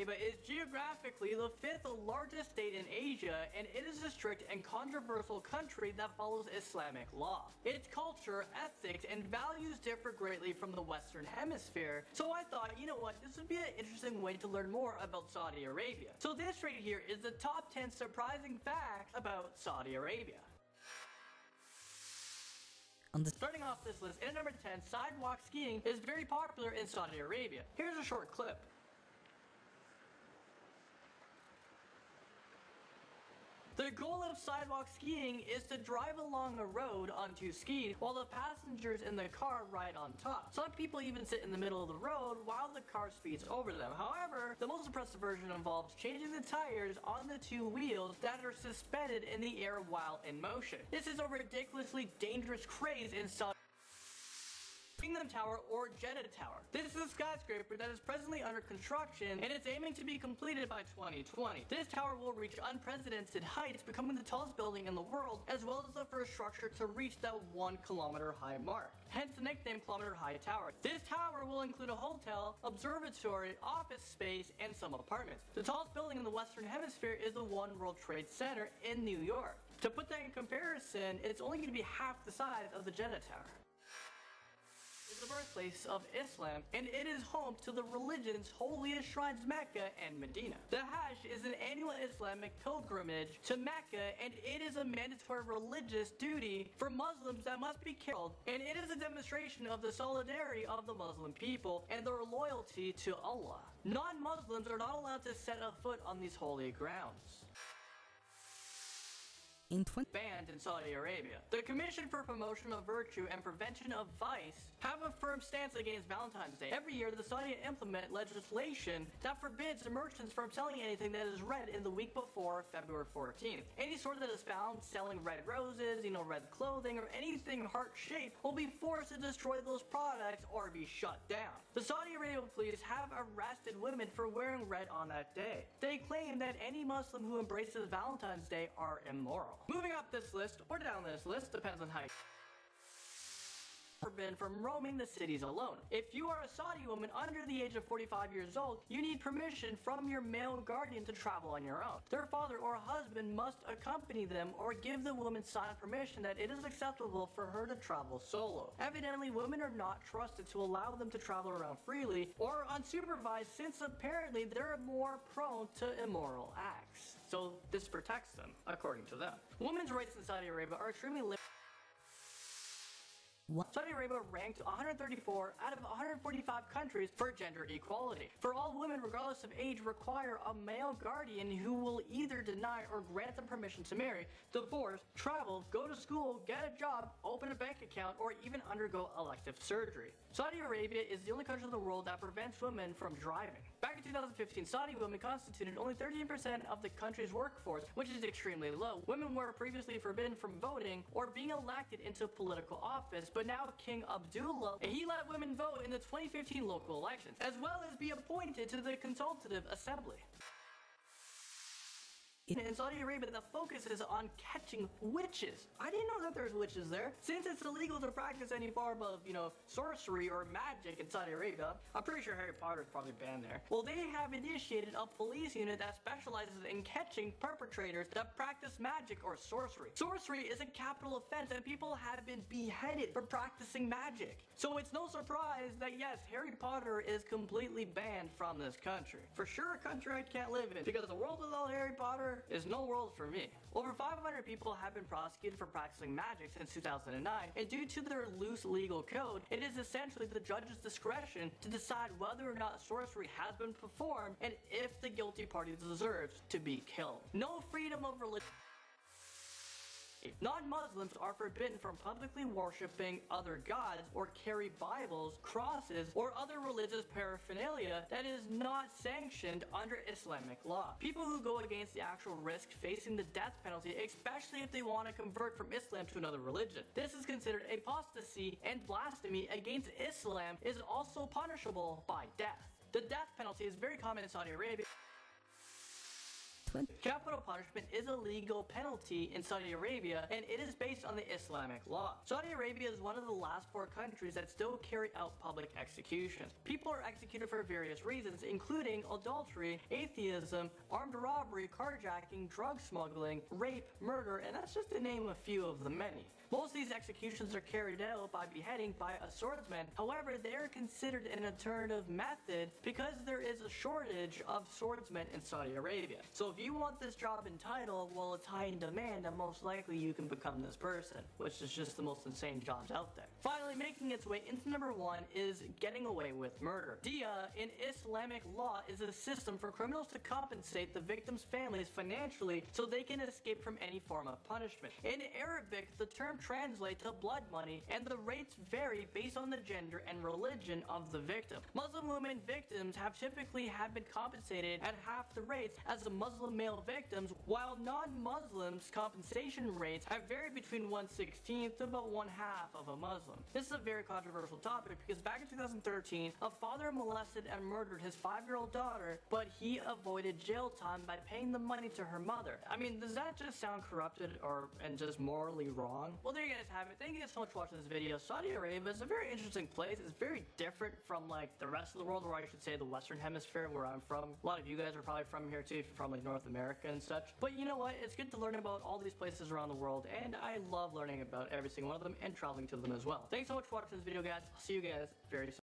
Arabia is geographically the 5th largest state in Asia, and it is a strict and controversial country that follows Islamic law. Its culture, ethics, and values differ greatly from the Western Hemisphere, so I thought, you know what, this would be an interesting way to learn more about Saudi Arabia. So this right here is the top 10 surprising facts about Saudi Arabia. Starting off this list, at number 10, sidewalk skiing is very popular in Saudi Arabia. Here's a short clip. The goal of sidewalk skiing is to drive along a road on two skis while the passengers in the car ride on top. Some people even sit in the middle of the road while the car speeds over them. However, the most impressive version involves changing the tires on the two wheels that are suspended in the air while in motion. This is a ridiculously dangerous craze in Saudi Kingdom Tower or Jeddah Tower. This is a skyscraper that is presently under construction and it's aiming to be completed by 2020. This tower will reach unprecedented heights, becoming the tallest building in the world, as well as the first structure to reach that 1 kilometer high mark. Hence the nickname Kilometer High Tower. This tower will include a hotel, observatory, office space, and some apartments. The tallest building in the Western Hemisphere is the One World Trade Center in New York. To put that in comparison, it's only going to be half the size of the Jeddah Tower. Is the birthplace of Islam, and it is home to the religion's holiest shrines Mecca and Medina. The Hajj is an annual Islamic pilgrimage to Mecca, and it is a mandatory religious duty for Muslims that must be killed, and it is a demonstration of the solidarity of the Muslim people and their loyalty to Allah. Non-Muslims are not allowed to set a foot on these holy grounds. Banned in Saudi Arabia. The Commission for Promotion of Virtue and Prevention of Vice have a firm stance against Valentine's Day. Every year, the Saudi implement legislation that forbids merchants from selling anything that is red in the week before February 14th. Any store that is found selling red roses, red clothing, or anything heart-shaped will be forced to destroy those products or be shut down. The Saudi Arabia police have arrested women for wearing red on that day. They claim that any Muslim who embraces Valentine's Day are immoral. Moving up this list, or down this list, depends on how you forbidden from roaming the cities alone. If you are a Saudi woman under the age of 45 years old, you need permission from your male guardian to travel on your own. Their father or husband must accompany them or give the woman signed permission that it is acceptable for her to travel solo. Evidently, women are not trusted to allow them to travel around freely or unsupervised, since apparently they're more prone to immoral acts. So this protects them, according to them. Women's rights in Saudi Arabia are extremely limited. Saudi Arabia ranked 134 out of 145 countries for gender equality. For all women, regardless of age, require a male guardian who will either deny or grant them permission to marry, divorce, travel, go to school, get a job, open a bank account, or even undergo elective surgery. Saudi Arabia is the only country in the world that prevents women from driving. Back in 2015, Saudi women constituted only 13% of the country's workforce, which is extremely low. Women were previously forbidden from voting or being elected into political office, but now King Abdullah, he let women vote in the 2015 local elections, as well as be appointed to the Consultative Assembly. In Saudi Arabia, the focus is on catching witches. I didn't know that there's witches there. Since it's illegal to practice any form of, sorcery or magic in Saudi Arabia, I'm pretty sure Harry Potter is probably banned there. Well, they have initiated a police unit that specializes in catching perpetrators that practice magic or sorcery. Sorcery is a capital offense and people have been beheaded for practicing magic. So it's no surprise that yes, Harry Potter is completely banned from this country. For sure a country I can't live in, because the world without Harry Potter is no world for me. Over 500 people have been prosecuted for practicing magic since 2009, and due to their loose legal code, it is essentially the judge's discretion to decide whether or not sorcery has been performed and if the guilty party deserves to be killed. No freedom of religion. Non-Muslims are forbidden from publicly worshipping other gods or carry Bibles, crosses, or other religious paraphernalia that is not sanctioned under Islamic law. People who go against the actual risk facing the death penalty, especially if they want to convert from Islam to another religion. This is considered apostasy, and blasphemy against Islam is also punishable by death. The death penalty is very common in Saudi Arabia. punishment? Capital punishment is a legal penalty in Saudi Arabia, and it is based on the Islamic law. Saudi Arabia is one of the last 4 countries that still carry out public executions. People are executed for various reasons, including adultery, atheism, armed robbery, carjacking, drug smuggling, rape, murder, and that's just to name a few of the many. Most of these executions are carried out by beheading by a swordsman. However, they are considered an alternative method because there is a shortage of swordsmen in Saudi Arabia. So if you want this job and title, well, it's high in demand, and most likely you can become this person, which is just the most insane jobs out there. Finally, making its way into number 1 is getting away with murder. Dia in Islamic law is a system for criminals to compensate the victims' families financially so they can escape from any form of punishment. In Arabic, the term translates to blood money, and the rates vary based on the gender and religion of the victim. Muslim women victims have typically been compensated at half the rates as the Muslim male victims, while non-Muslims' compensation rates have varied between 1/16 to about 1/2 of a Muslim. This is a very controversial topic because back in 2013, a father molested and murdered his 5-year-old daughter, but he avoided jail time by paying the money to her mother. I mean, does that just sound corrupted and just morally wrong? Well, there you guys have it. Thank you guys so much for watching this video. Saudi Arabia is a very interesting place. It's very different from like the rest of the world, or I should say the Western Hemisphere where I'm from. A lot of you guys are probably from here too, if you're from like North America and such. But you know what? It's good to learn about all these places around the world, and I love learning about every single one of them and traveling to them as well. Thanks so much for watching this video, guys. I'll see you guys very soon.